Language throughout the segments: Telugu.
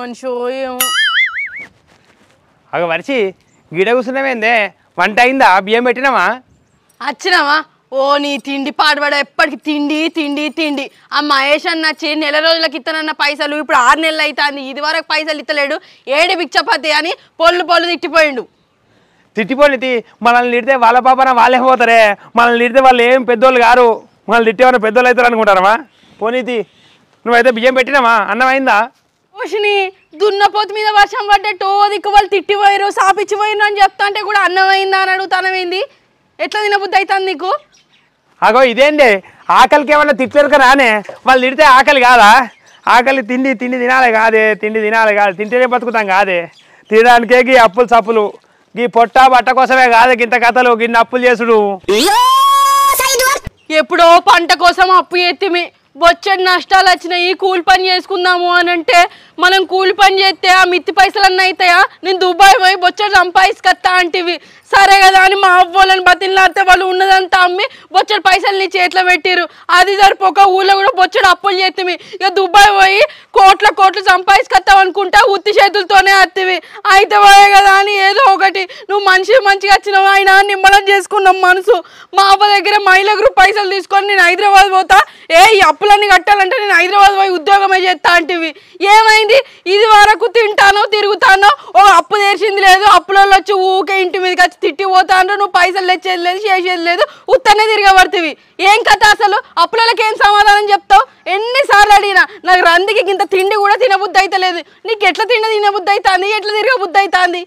మనిషో ఏమో. అగ వరిచి గిడ కూర్చున్నామేందే వంట అయిందా బియ్యం పెట్టినావా వచ్చినావా ఓ నీ తిండి పాడుబడ ఎప్పటికి తిండి తిండి తిండి ఆ మహేష్ అన్న వచ్చి నెల రోజులకి ఇస్తానన్న పైసలు ఇప్పుడు 6 నెలలు అవుతుంది ఇది వరకు పైసలు ఇస్తలేడు ఏడి బిచ్చపతి అని పొల్లు తిట్టిపోయిండు తిట్టిపోయి మనల్ని తిడితే వాళ్ళ పాపన వాళ్ళే పోతారే మనల్ని తిడితే వాళ్ళు ఏం పెద్దోళ్ళు గారు మనల్ని తిట్టేమన్నా పెద్దోళ్ళు అవుతారు అనుకుంటారమ్మా పోనీతి నువ్వైతే బియ్యం పెట్టినావా అన్నం అయిందా ఓషిని దున్నపోతు మీద వర్షం పడ్డట్టు దిక్కు వాళ్ళు తిట్టిపోయారు సాపిచ్చిపోయిరు అని చెప్తా అంటే కూడా అన్నం అయిందా అని అడుగుతానమైంది ఎట్లా తినబుద్ధి అవుతుంది నీకు అగో ఇదేంటి ఆకలికి ఏమన్నా తిట్టలేరు రానే వాళ్ళు తిడితే ఆకలి కాదా ఆకలి తిండి తినాలి కాదే తిండి తినాలి కాదు తింటేనే బతుకుతాం కాదే తినడానికే గీ అప్పులు సప్పులు గీ పొట్ట బట్ట కోసమే కాదు గింత కథలు గిన్ని అప్పులు చేసుడు ఎప్పుడో పంట కోసం అప్పు ఎత్తిమి బొచ్చడి నష్టాలు వచ్చినాయి కూలి పని చేసుకుందాము అని అంటే మనం కూలి పని చేస్తే ఆ మిత్తి పైసలన్నీ అవుతాయా నేను దుబాయ్ పోయి బొచ్చడి సంపాదించుకొస్తా అంటివి సరే కదా అని మా అవ్వాలని బతిలాడితే వాళ్ళు ఉన్నదంతా అమ్మి బొచ్చడి పైసలు నీ చేతిలో పెట్టిరు అది సరిపోక ఊళ్ళో కూడా బొచ్చడి అప్పులు చేతివి ఇక దుబాయ్ పోయి కోట్లు సంపాదించుకొస్తావు అనుకుంటా ఉత్తి చేతులతోనే అత్తివి అయితే పోయే కదా అని ఏదో ఒకటి నువ్వు మంచిగా వచ్చినావు ఆయన నిమ్మలం చేసుకున్నాం మనసు మా అవ్వ దగ్గర మహిళ గ్రూప్ పైసలు తీసుకొని నేను హైదరాబాద్ పోతా ఈ అప్పులన్నీ కట్టాలంటే నేను హైదరాబాద్ పోయి ఉద్యోగమే చేస్తా అంటివి ఏమైంది ఇది వరకు తింటానో తిరుగుతానో ఓ అప్పు తెరిచింది లేదు అప్పులలో వచ్చి ఊకే ఇంటి మీదకి వచ్చి తిట్టి పోతాను నువ్వు పైసలు తెచ్చేది లేదు చేసేది లేదు ఉత్తనే తిరగబడుతుంది ఏం కథ అసలు అప్పులకి ఏం సమాధానం చెప్తావు ఎన్నిసార్లు అడిగినా నాకు రందికి ఇంత తిండి కూడా తినబుద్ధి అయితే లేదు నీకు ఎట్లా తినబుద్ధి అవుతుంది ఎట్లా తిరగబుద్ధి అవుతుంది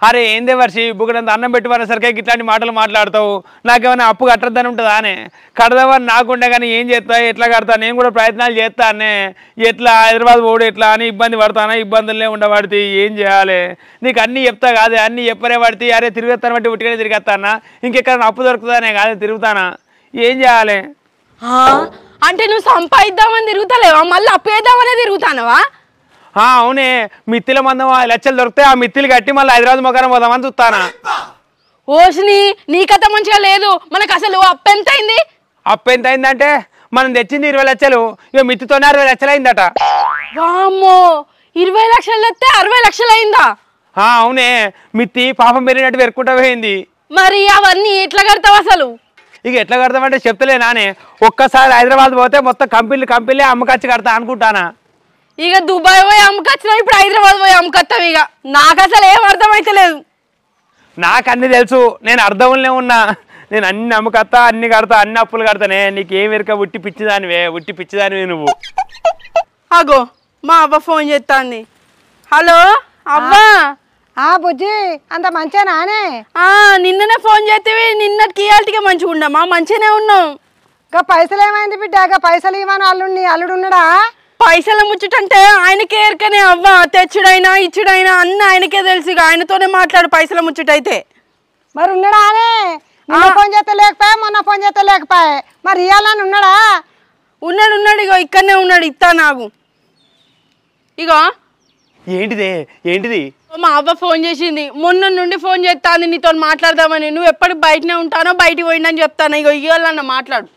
అరే ఏందే వర్షి బుగ్గడంత అన్నం పెట్టుకునేసరికి ఇట్లాంటి మాటలు మాట్లాడతావు నాకేమైనా అప్పు కట్టద్దని ఉంటుందా అనే కడదామని నాకుండే కానీ ఏం చేస్తా ఎట్లా కడతా నేను కూడా ప్రయత్నాలు చేస్తానే ఎట్లా హైదరాబాద్ పోడు ఎట్లా అని ఇబ్బంది పడతానా ఇబ్బందులనే ఉండబడితే ఏం చేయాలి నీకు అన్నీ చెప్తా కాదే అన్నీ చెప్పరే పడితే అరే తిరిగేస్తాను బట్టి ఉట్టిగానే తిరిగేస్తానా ఇంకెక్కడ అప్పు దొరుకుతుందనే కాదే తిరుగుతానా ఏం చేయాలి అంటే నువ్వు సంపాదిద్దామని తిరుగుతలేవా మళ్ళీ అప్పు వేద్దామనే తిరుగుతానవా అవునే మిత్తిల మందం 5 లక్షలు దొరికితే ఆ మిత్తిలు కట్టి మళ్ళీ హైదరాబాద్ మొక్కరం పోదామని చూస్తానా ఓషిని నీ కథ మంచిగా లేదు మనకు అసలు అప్పు ఎంత అయింది అప్పు ఎంత అయిందంటే మనం తెచ్చింది 20 లక్షలు ఇక మిత్తితోనే 60 లక్షలు అయిందట వామ్మో 20 లక్షలు తెస్తే 60 లక్షలు అయిందా అవునే మిత్తి పాపం పెరిగినట్టు పెరుక్కుంటా పోయింది మరి అవన్నీ ఎట్లా కడతావు అసలు ఇక ఎట్లా కడతామంటే చెప్తలే నానే ఒక్కసారి హైదరాబాద్ పోతే మొత్తం కంపెనీ అమ్మకచ్చి కడతా అనుకుంటానా ఇక దుబాయ్ పోయి అమ్మకొచ్చినా ఇప్పుడు హైదరాబాద్ పోయి అమ్మకొస్తావు ఇక నాకు అసలు ఏం అర్థమైతే లేదు నాకు అన్ని తెలుసు నేను అర్థంలో ఉన్నా నేను అన్ని అమ్మకత్తా అన్ని కడతా అన్ని అప్పులు కడతానే నీకేం వెరక ఉట్టి పిచ్చిదానివే నువ్వు అగో మా అవ్వ ఫోన్ చేస్తాంది హలో అవ్వా బుజ్జి అంత మంచిగానే నిన్ననే ఫోన్ చేస్తే నిన్నటికి ఇయాల్టిగా మంచిగా ఉండమా మంచిగానే ఉన్నాం ఇంకా పైసలు ఏమైంది బిడ్డ పైసలు ఇవ్వను అల్లుడు ఉన్నాడా పైసలు ముచ్చటంటే ఆయనకే ఎరకనే అవ్వ తెచ్చుడైనా ఇచ్చుడైనా అన్న ఆయనకే తెలుసు ఇక ఆయనతోనే మాట్లాడు పైసల ముచ్చటైతే మరి ఉన్నాడా అనే ఫోన్ చేస్తే లేకపోయా మొన్న ఫోన్ చేస్తే లేకపోయా మరి ఇవ్వాలని ఉన్నాడా ఉన్నాడు ఇగో ఇక్కడనే ఉన్నాడు ఇస్తా నాకు ఇగో ఏంటిది మా అవ్వ ఫోన్ చేసింది మొన్న నుండి ఫోన్ చేస్తాను నీతో మాట్లాడదామని నువ్వు ఎప్పటికి బయటనే ఉంటానో బయటికి పోయిందని చెప్తాను ఇగో ఇవ్వాలన్న మాట్లాడు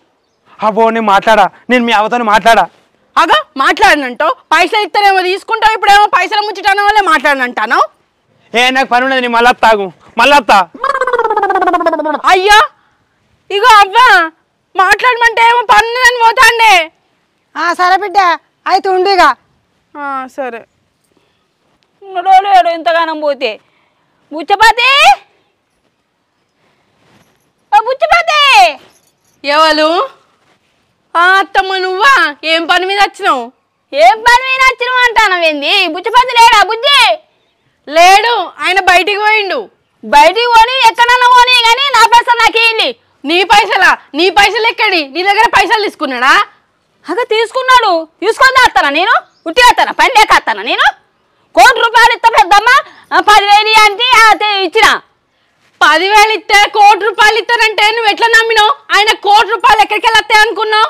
అబ్బో నేను మాట్లాడా నేను మీ అవ్వతో మాట్లాడా అగా మాట్లాడనంటావు పైసలు ఇస్తానేమో తీసుకుంటావు ఇప్పుడేమో పైసలు ముచ్చటానో వాళ్ళే మాట్లాడనంటాను నాకు పని ఉన్నది నీ మళ్ళా అయ్యా ఇగో అవ్వా మాట్లాడమంటే ఏమో పన్నుదని పోతాండే సరే బిడ్డ అయితే ఉండిగా సరే లేడు ఇంతగానం పోతే బుచ్చపతి ఎవరు అత్తమ్మ నువ్వా ఏం పని మీద వచ్చినావు అంటానవేంది బుచ్చపతి లేడా బుజ్జి లేడు ఆయన బయటికి పోయిండు బయటికి పోని ఎక్కడన్నా పోనీ కానీ నా పైసలు నాకేంది నీ పైసలు ఎక్కడి నీ దగ్గర పైసలు తీసుకున్నాడా తీసుకున్నాడు తీసుకొని వస్తానా నేను ఉట్టి వస్తానా పని లేక వస్తానా నేను ₹1 కోటి ఇస్తా పెద్దమ్మ 10,000 అంటే ఇచ్చిన 10,000 ఇస్తే ₹1 కోటి ఇస్తానంటే నువ్వు ఎట్లా నమ్మినావు ఆయన ₹1 కోటి ఎక్కడికి వెళ్ళొస్తాయి అనుకున్నావు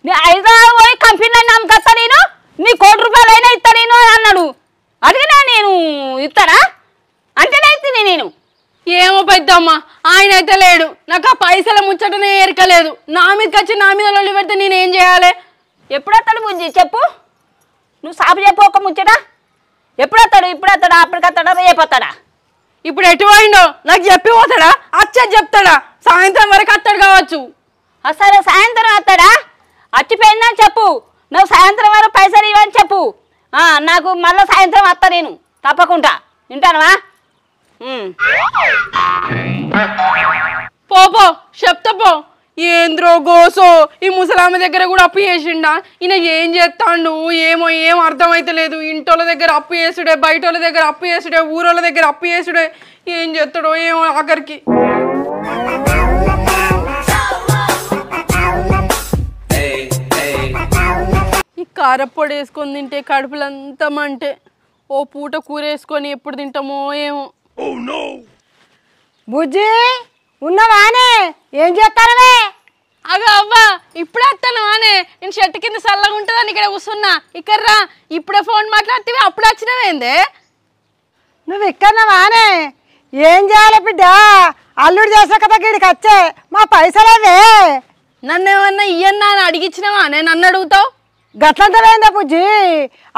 నీ హైదరాబాద్ పోయి కంపెనీ నమ్మకస్తా నేను నీ ₹1 కోటి అయినా ఇస్తా నేను అన్నాడు అడిగినా నేను ఇస్తారా అంటేనే ఇస్తుంది నేను ఏమో పెద్దమ్మ ఆయన అయితే లేడు నాకు ఆ పైసల ముచ్చటనే ఎరకలేదు నా మీదకి వచ్చి నా మీద లొల్లి పెడితే నేనేం చేయాలి ఎప్పుడు వస్తాడు బుజ్జి చెప్పు నువ్వు సాపు చెప్పు ఒక ముచ్చట. ఎప్పుడు వస్తాడు? ఇప్పుడు వస్తాడా? అప్పటికస్తాడా? రేపు వస్తాడా? ఇప్పుడు ఎటు పోయిండో నాకు చెప్పి పోతాడా? అచ్చా చెప్తాడా? సాయంత్రం వరకు వస్తాడు కావచ్చు. సరే సాయంత్రం వస్తాడా? వచ్చిపోయిందని చెప్పు. నువ్వు సాయంత్రం వరకు పైసలు ఇవ్వని చెప్పు. నాకు మళ్ళీ సాయంత్రం వస్తా నేను తప్పకుండా. వింటానవా? పో చెప్తా పో. ఏంద్రో గోసో ఈ ముసలామె దగ్గర కూడా అప్పు చేసిండా? ఈయన ఏం చేస్తాడు ఏమో ఏం అర్థమైతలేదు. ఇంటోళ్ళ దగ్గర అప్పు చేసుడే, బయటోళ్ళ దగ్గర అప్పు చేసుడే, ఊరోళ్ళ దగ్గర అప్పు చేసుడే. ఏం చేస్తాడో ఏమో ఆఖరికి. ఈ కారప్పొడి వేసుకొని తింటే కడుపులంతా మంటే. ఓ పూట కూర వేసుకొని ఎప్పుడు తింటామో ఏమో. బుజ్జి ఉన్నవానే? ఏం చేస్తారవే? అగా అవ్వా ఇప్పుడే వస్తాను అనే. నేను చెట్టు కింద చల్లగా ఉంటుందని ఇక్కడ కూర్చున్నా. ఇక్కడ రా. ఇప్పుడే ఫోన్ మాట్లాడితే అప్పుడు వచ్చినవేందే? నువ్వు ఇక్కడవానే? ఏం చేయాలి బిడ్డ? అల్లుడు చేసే కదా గిడికి వచ్చే మా పైసలేవే. నన్ను ఏమన్నా ఇయ్యన్నా అని అడిగించినవా? నేను నన్ను అడుగుతావు? గట్లంతవేందా బుజ్జి?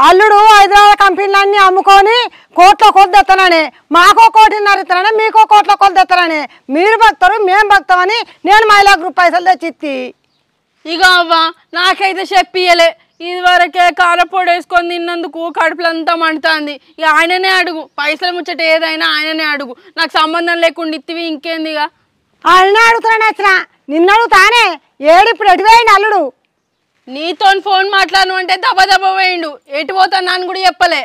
అల్లుడు హైదరాబాద్ కంపెనీలన్నీ అమ్ముకొని కోట్ల కొద్ది ఎత్తానని, మాకో 1.5 ఇస్తానని, మీకో కోట్ల కొద్ది ఎత్తానని. మీరు భక్తారు మేము భక్తామని నేను మహిళా గ్రూప్ పైసలు తెచ్చిత్తి. ఇక అవ్వా నాకైతే చెప్పియలే. ఇది వరకే కారపొడి వేసుకొని తిన్నందుకు కడుపులంతా మండుతుంది. ఇక ఆయననే అడుగు. పైసలు ముచ్చట ఏదైనా ఆయననే అడుగు. నాకు సంబంధం లేకుండా ఇత్తివి ఇంకేందిగా. ఆయనే అడుగుతున్నాను వచ్చిన. నిన్ను అడుగుతానే. ఏడు ఇప్పుడు ఎటువేయండి అల్లుడు? నీతో ఫోన్ మాట్లాడను అంటే దబ వేయండు. ఎటు పోతాను నాన్న కూడా చెప్పలే.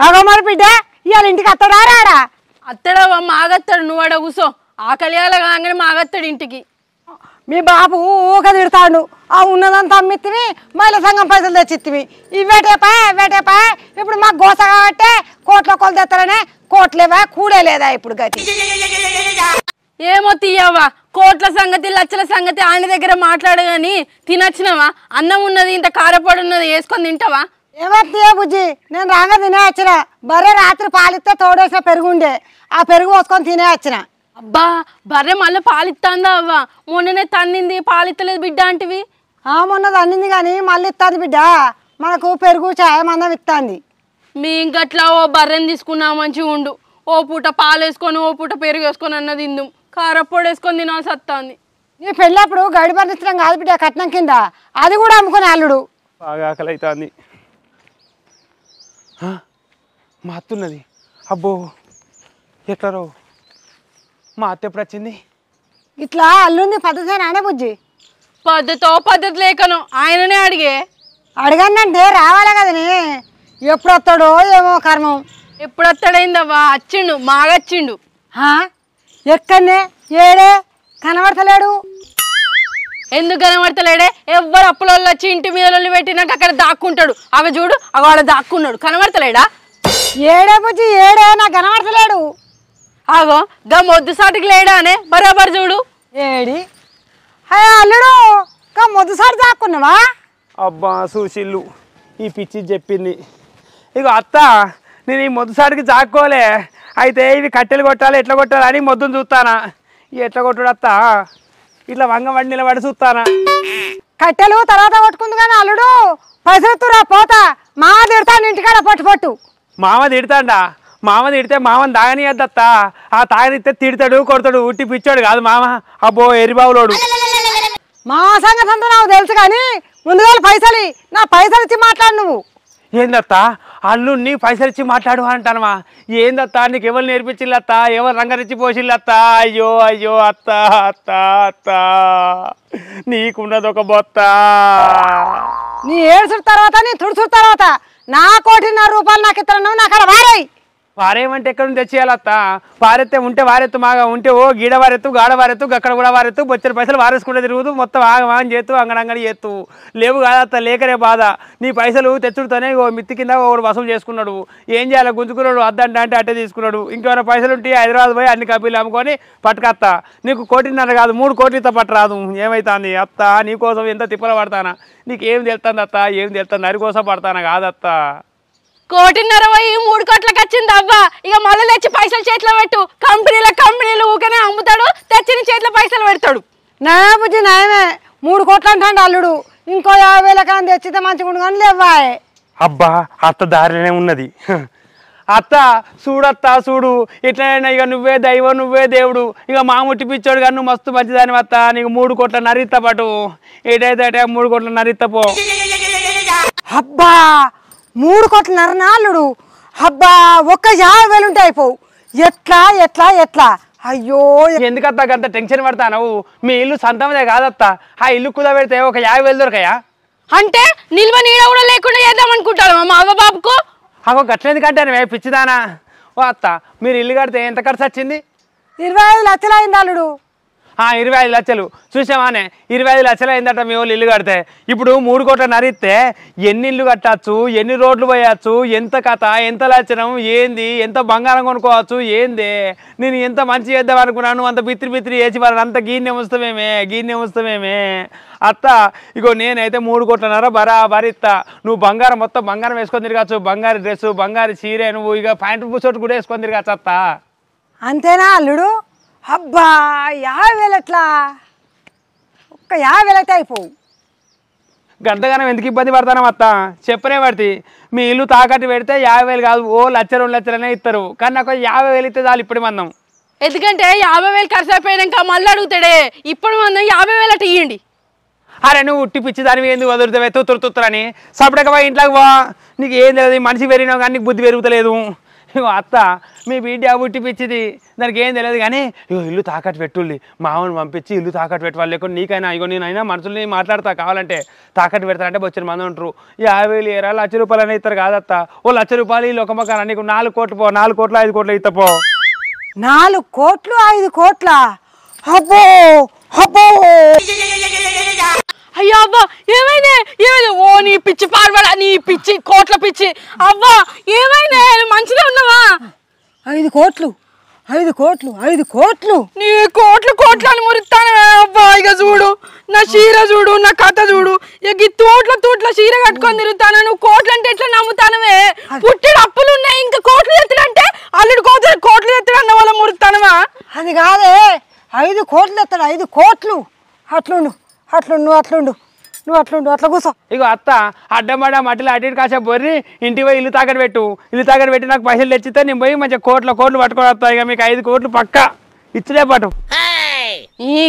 అగో మరి బిడ్డ ఇవాళ ఇంటికి వస్తాడా రాడా? అత్తడవా మాగత్తాడు. నువ్వు అడ కూసో. ఆకలియాల కాగానే మాగత్తాడు ఇంటికి. మీ బాబు ఊక తిడతాడు. ఆ ఉన్నదంతా అమ్మిత్తివి, మహిళా సంఘం పైసలు తెచ్చిత్తివి. ఇవేటేపా ఇప్పుడు మాకు గోస కాబట్టి కోట్ల కొలు తెస్తారనే. కోట్లేవా కూడే లేదా ఇప్పుడు గతి? ఏమో తీయవా. కోట్ల సంగతి లచ్చల సంగతి ఆయన దగ్గర మాట్లాడగాని తినచ్చినవా? అన్నం ఉన్నది, ఇంత కారపొడి ఉన్నది, వేసుకొని తింటావా? ఏమత్తే బుజ్జి? నేను రాగా తినే వచ్చిన. బర్రె రాత్రి పాలిస్తే తోడేసిన పెరుగుండే. ఆ పెరుగు పోసుకొని తినే వచ్చిన. అబ్బా బర్రె మళ్ళీ పాలిస్తాందా అవ్వా? మొన్ననే తన్నింది పాలిత్తలేదు బిడ్డ అంటివి. మొన్నది అన్నింది కానీ మళ్ళీ ఇస్తుంది బిడ్డ. మనకు పెరుగు చాయ మందం ఇస్తుంది. మీ ఇంకట్లా ఓ బర్రెని తీసుకున్నా మంచిగా ఉండు. ఓ పూట పాలు వేసుకొని ఓ పూట పెరుగు వేసుకొని అన్నది ఇందు. కారపొడి వేసుకొని తినాల్సి వస్తుంది. నీ పెళ్ళప్పుడు గడి పరిస్థితి కాదు బిడ్డ, కట్నం కింద. అది కూడా అమ్ముకునే అల్లుడు. బాగా ఆకలి అవుతుంది. మా అత్తున్నది. అబ్బో ఎట్లరో. మా అత్త ఎప్పుడు వచ్చింది? ఇట్లా అల్లుంది పద్ధతేనానే బుజ్జి? పద్ధతి లేకను ఆయననే అడిగే. అడగందంటే రావాలి కదని. ఎప్పుడు వస్తాడో ఏమో కర్మం. ఎప్పుడు వస్తాడైందవ్వా? వచ్చిండు మాగచ్చిండు. ఎక్కడనే ఏడే కనబడతలేడు. ఎందుకు కనబడతలేడే? ఎవ్వరు అప్పులలో వచ్చి ఇంటి మీద పెట్టినాక అక్కడ దాక్కుంటాడు. అవి చూడు అవాడ దాక్కున్నాడు. కనబడతలేడా? ఏడే బుజ్జి ఏడే నాకు కనబడతలేడు. ఆగో గా మొద్దు సాటికి లేడా అనే బరాబర్ చూడు. ఏడి అల్లుడు గా మొదటిసారి దాక్కున్నావా? అబ్బా సుశీల్లు ఈ పిచ్చి చెప్పింది. ఇక అత్త నేను ఈ మొద్దుసారికి జాక్కోలే. అయితే ఇవి కట్టెలు కొట్టాలి, ఎట్లా కొట్టాలి అని మొద్దును చూస్తానా. ఎట్లా కొట్టుడు అత్త? ఇట్లా వంగ నిలబడి చూస్తానా. కట్టెలు తర్వాత కొట్టుకుంది కానీ అల్లుడు పైసలుతురా పోతా. మామ తిడతాను ఇంటికాడ పట్టు. మామ తిడతాడా? మామ తిడితే మామని తాగనియద్దత్త. ఆ తాగనిస్తే తిడతాడు, కొడతాడు. ఉట్టి పిచ్చాడు కాదు మామ. అబ్బో ఎరిబావులోడు. మా సంగతి అంతా నాకు తెలుసు కానీ ముందుగా పైసలు నా పైసలు ఇచ్చి మాట్లాడు నువ్వు. ఏందత్త అల్లుడిని పైసలు ఇచ్చి మాట్లాడు అంటానమా? ఏందత్త నీకు ఎవరు నేర్పించిల్లత్త? ఎవరు రంగరిచ్చి పోసిల్లత్త? అయ్యో అయ్యో అత్త అత్త అత్త నీకున్నది ఒక బొత్త. నీ ఏడుచుడు తర్వాత నీ తుడుచుడు తర్వాత నా 1.5 రూపాయలు నాకు ఇస్తున్నావు. నాకు అక్కడ వారాయి. వారేమంటే ఎక్కడ నుంచి తెచ్చేయాలత్త? వారెత్తే ఉంటే వారెత్తు, మాగా ఉంటే ఓ గీడ వారెత్తు, గాడ వారెత్తు, అక్కడ కూడా వారెత్తు. బొచ్చని పైసలు వారేసుకుంటే తిరుగుతూ మొత్తం ఆగమాగం చేస్తూ అంగడంగడి చేస్తూ. లేవు కాదత్త, లేకనే బాధ. నీ పైసలు తెచ్చుడుతోనే ఓ మిత్తి కింద ఒకడు వసూలు చేసుకున్నాడు. ఏం చేయాలి? గుంజుకున్నాడు. అంటే అట్టే తీసుకున్నాడు. ఇంకేమైనా పైసలు ఉంటే హైదరాబాద్ పోయి అన్ని కపీలు అమ్ముకొని పట్టుకత్తా. నీకు 1.5 కాదు 3 కోట్లతో పట్టరాదు. ఏమవుతుంది అత్త? నీకోసం ఎంత తిప్పల పడతానా? నీకు ఏం తెలుస్తుంది అత్త? ఏం తెలుస్తుంది? అరి కోసం పడతానా కాదత్త. 1.5 పోయి 3 కోట్లకి వచ్చింది అవ్వ. ఇక మళ్ళీ తెచ్చి పైసలు చేతిలో పెట్టు. కంపెనీలు ఊకనే అమ్ముతాడు, తెచ్చిన చేతిలో పైసలు పెడతాడు. నయమే బుజ్జి నయమే. 3 కోట్లు అంటాడు అల్లుడు. ఇంకో 50,000 కానీ తెచ్చితే మంచిగా ఉండు కానీ లేవాయే. అబ్బా అత్త దారిలోనే ఉన్నది. అత్త చూడత్త చూడు ఎట్లయినా ఇక నువ్వే దైవం నువ్వే దేవుడు. ఇక మా ముట్టి పిచ్చోడు కానీ నువ్వు మస్తు మంచిదాని అత్త. నీకు 3 కోట్ల నరిత్త పాటు ఏటైతే అటే 3 కోట్ల నరిత్త పో. అబ్బా 3 కోట్ల నరనాళ్ళుడు. అబ్బా ఒక్క 50,000 ఉంటే అయిపోవు. ఎట్లా ఎట్లా ఎట్లా? అయ్యో ఎందుకత్తా అంత టెన్షన్ పడతావు? మీ ఇల్లు సొంతమదే కాదత్త. ఆ ఇల్లు కుదబెడితే ఒక 50,000 దొరకయా? అంటే నిల్వ నీడ కూడా లేకుండా చేద్దాం అనుకుంటాను మా అవ్వ బాబుకు. అగో గట్లేందుకంటే పిచ్చిదానా? ఓ అత్త మీరు ఇల్లు కడితే ఎంత ఖర్చు వచ్చింది? 25 లక్షలు అయింది అల్లుడు. 25 లక్షలు చూసామానే 25 లక్షలు అయిందట మీ వాళ్ళు ఇల్లు కడితే. ఇప్పుడు 3 కోట్ల నరిస్తే ఎన్ని ఇల్లు కట్టచ్చు, ఎన్ని రోడ్లు పోయచ్చు, ఎంత కథ, ఎంత లక్షణం ఏంది, ఎంత బంగారం కొనుక్కోవచ్చు ఏంది? నేను ఎంత మంచి చేద్దాం అనుకున్నాను అంత బిత్రి వేసి వాళ్ళని అంత గీన్నే ఉంచుతామేమే అత్త. ఇగో నేనైతే 3 కోట్లన్నర బరాబరిస్తా. నువ్వు బంగారం మొత్తం బంగారం వేసుకొని తిరగచ్చు, బంగారు డ్రెస్సు బంగారు చీరే, నువ్వు ఇక ప్యాంటు పూసోటు కూడా వేసుకొని తిరగచ్చు అత్త. అంతేనా అల్లుడు? అబ్బా 50,000 ఎట్లా? ఒక్క 50,000 అయితే అయిపోవు. గంటగానం ఎందుకు ఇబ్బంది పడతాను అత్త? చెప్పనే పడితే మీ ఇల్లు తాకట్టు పెడితే 50,000 కాదు ఓ 1,00,000 2 లక్షలనే ఇస్తారు. కానీ నాకు 50,000 ఇస్తే చాలు ఇప్పుడు మందం. ఎందుకంటే 50,000 ఖర్చు అయిపోయాక మళ్ళీ అడుగుతాడే. ఇప్పుడు మనం 50,000 అటు ఇవ్వండి. అరే నువ్వు ఉట్టి పిచ్చి దానివి ఎందుకు వదులుతావే తుత్తురని సపడక ఇంట్లోకి పో. నీకు ఏం తెలియదు, మనిషి పెరిగినావు కానీ నీకు బుద్ధి పెరుగుతలేదు. ఇగో అత్త మీ బిడ్డ ఉట్టి పిచ్చిది, దానికి ఏం తెలియదు. కానీ ఇగో ఇల్లు తాకట్టు పెట్టుల్లి, మామూలు పంపించి ఇల్లు తాకట్టు పెట్టాలి. లేకుండా నీకైనా ఇగో నేనైనా మనుషుల్ని మాట్లాడతా కావాలంటే తాకట్టు పెడతానంటే వచ్చిన మంది ఉంటారు. 50,000 ఏరా 1,00,000 రూపాయలు అని ఇస్తారు కాదత్త. ఓ 1,00,000 రూపాయలు ఇల్లు ఒక మొక్క నీకు 4 కోట్లు పో, 4 కోట్లు 5 కోట్లు ఇస్తపో. 4 కోట్లు 5 కోట్ల? అబ్బో అబ్బో అయ్యో అవ్వ ఏమైంది? ఓ నీ పిచ్చి పాడబడా, నీ పిచ్చి కోట్ల పిచ్చి అవ్వ ఏమైంది? మంచిగా ఉన్నావా? 5 కోట్లు 5 కోట్లు 5 కోట్లు నీ కోట్లు అని మురుతాను అవ్వ. ఇక చూడు నా చీర చూడు, నా కథ చూడు. ఇక తూట్ల చీర కట్టుకొని తిరుగుతాను. నువ్వు కోట్లు అంటే ఎట్లా నమ్ముతానవే? పుట్టిన అప్పులు ఉన్నాయి ఇంకా కోట్లు ఎత్తుడంటే అల్లుడు కోట్లు ఎత్తుడు అన్న వాళ్ళ మురుతానవా? అది కాదే 5 కోట్లు ఎత్తాడు. 5 కోట్లు. నువ్వు అట్లా కూర్చో. ఇగో అత్త అడ్డమడ మట్టిలో అటు ఇటు కాసేపు బొర్రి ఇంటికి పోయి ఇల్లు తాకట్టు పెట్టు. ఇల్లు తాకట్టు పెట్టి నాకు పైసలు తెచ్చితే నేను పోయి మంచిగా కోట్లు పట్టుకొని వస్తా. ఇక మీకు 5 కోట్లు పక్కా ఇచ్చినే పాటు. ఈ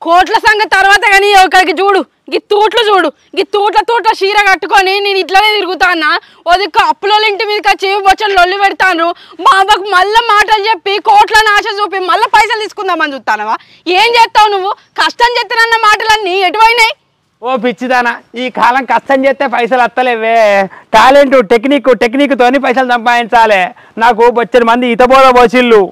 కోట్ల సంగతి తర్వాత కానీ ఒకరికి చూడు, గీ తూట్ల చీర కట్టుకొని నేను ఇట్లనే తిరుగుతా అన్న. ఒదిక్క అప్పులో ఇంటి మీదకి వచ్చి బొచ్చలు లొల్లి పెడతాను. మా అవ్వకు మళ్ళీ మాటలు చెప్పి కోట్లని ఆశ చూపి మళ్ళీ పైసలు తీసుకుందామని చూస్తానవా? ఏం చేస్తావు నువ్వు? కష్టం చేస్తానన్న మాటలన్నీ ఎటువైనాయి? ఓ పిచ్చిదానా, ఈ కాలం కష్టం చేస్తే పైసలు వస్తలేవే. టాలెంట్ టెక్నిక్ తోని పైసలు సంపాదించాలి. నాకు బొచ్చని మంది ఈతబోద పోసిళ్ళు.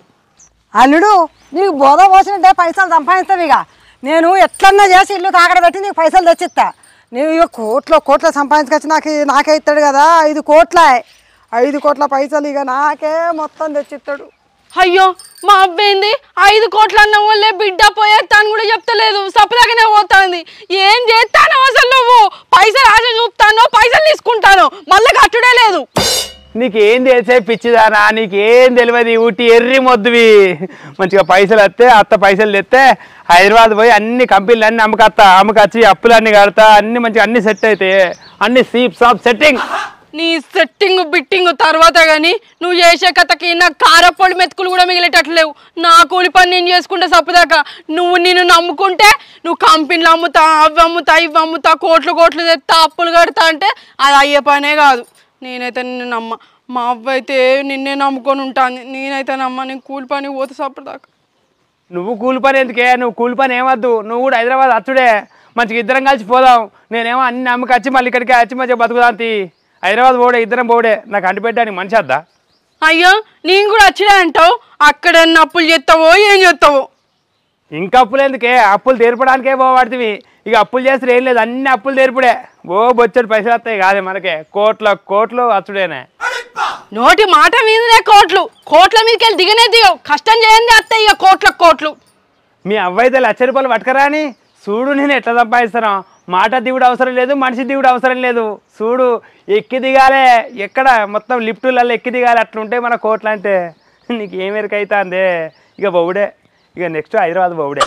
అల్లుడు నీకు బోధ పోసినట్టే పైసలు సంపాదిస్తావు. ఇక నేను ఎట్లన్నా చేసి ఇల్లు తాకడ పెట్టి నీకు పైసలు తెచ్చిస్తా. నువ్వు ఇక కోట్ల సంపాదించుకొచ్చి నాకే ఇస్తాడు కదా. 5 కోట్ల పైసలు ఇక నాకే మొత్తం తెచ్చిస్తాడు. అయ్యో మా అవ్వేంది 5 కోట్ల అన్న వాళ్ళే బిడ్డ పోయేస్తాను కూడా చెప్తలేదు. సపదాగానే పోతాంది. ఏం చేస్తాను అసలు? నువ్వు పైసలు ఆశ చూపుతానో పైసలు తీసుకుంటాను, మళ్ళీ కట్టుడే లేదు. నీకేం తెలిసే పిచ్చిదానా? నీకేం తెలియదు. ఊటి ఎర్రి మొద్దువి. మంచిగా పైసలు వస్తే అత్త పైసలు తెస్తే హైదరాబాద్ పోయి అన్ని కంపెనీలు అన్నీ అమ్మకచ్చి అప్పులన్నీ కడతా. అన్ని మంచిగా అన్ని సెట్ అయితే అన్ని సాప్ సెట్టింగ్. నీ సెట్టింగ్ బిట్టింగ్ తర్వాత కానీ నువ్వు చేసే కథకి నాకు కారపొడి మెతుకులు కూడా మిగిలేటట్లేవు. నా కూలి పని నేను చేసుకుంటే సప్పదాకా నిన్ను నమ్ముకుంటే నువ్వు కంపెనీలు అమ్ముతా, అవి అమ్ముతా, ఇవి అమ్ముతా, కోట్లు తెస్తా, అప్పులు కడతా అంటే అది అయ్యే పనే కాదు. నేనైతే నిన్ను మా అవ్వ అయితే నిన్నే నమ్ముకొని ఉంటాను. నేనైతే నేను కూలి పని పోతే సప్పదాకా. నువ్వు కూలి పని ఎందుకే? నువ్వు కూలి పని ఏమద్దు. నువ్వు కూడా హైదరాబాద్ వచ్చుడే, మంచిగా ఇద్దరం కలిసి పోదాం. నేనేమో అన్ని నమ్మకచ్చి మళ్ళీ ఇక్కడికి వచ్చి మంచిగా బతుకుదాంతి. హైదరాబాద్ పోడే, ఇద్దరం పోడే. నాకు అంటిపెట్టడానికి మంచి వద్దా? అయ్యో నేను కూడా వచ్చినా అంటావు. అక్కడ అప్పులు చేస్తావో ఏం చేస్తావో? ఇంకా అప్పులు ఎందుకే? అప్పులు తీర్పడానికే పోవాడుతుంది. ఇక అప్పులు చేస్తే ఏం లేదు, అన్ని అప్పులు తీర్పుడే. బొచ్చడి పైసలు వస్తాయి కాదే మనకే. కోట్లు వచ్చుడేనే. నోటి మాట మీదనే కోట్ల మీదకి వెళ్ళి దిగనే దిగవు. కష్టం చేయండి వస్తాయి ఇక కోట్లు. మీ అవ్వైతే 1,00,000 రూపాయలు పట్టుకరా అని చూడు. నేను ఎట్లా సంపాదిస్తాను? మాట దిగుడు అవసరం లేదు, మనిషి దిగుడు అవసరం లేదు. చూడు ఎక్కి దిగాలే. ఎక్కడ మొత్తం లిఫ్టులలో ఎక్కి దిగాలి. అట్లుంటే మన కోట్లు అంటే నీకు ఏం ఎరకైతే అందే. ఇక బౌడే. ఇక నెక్స్ట్ హైదరాబాద్ బౌడే.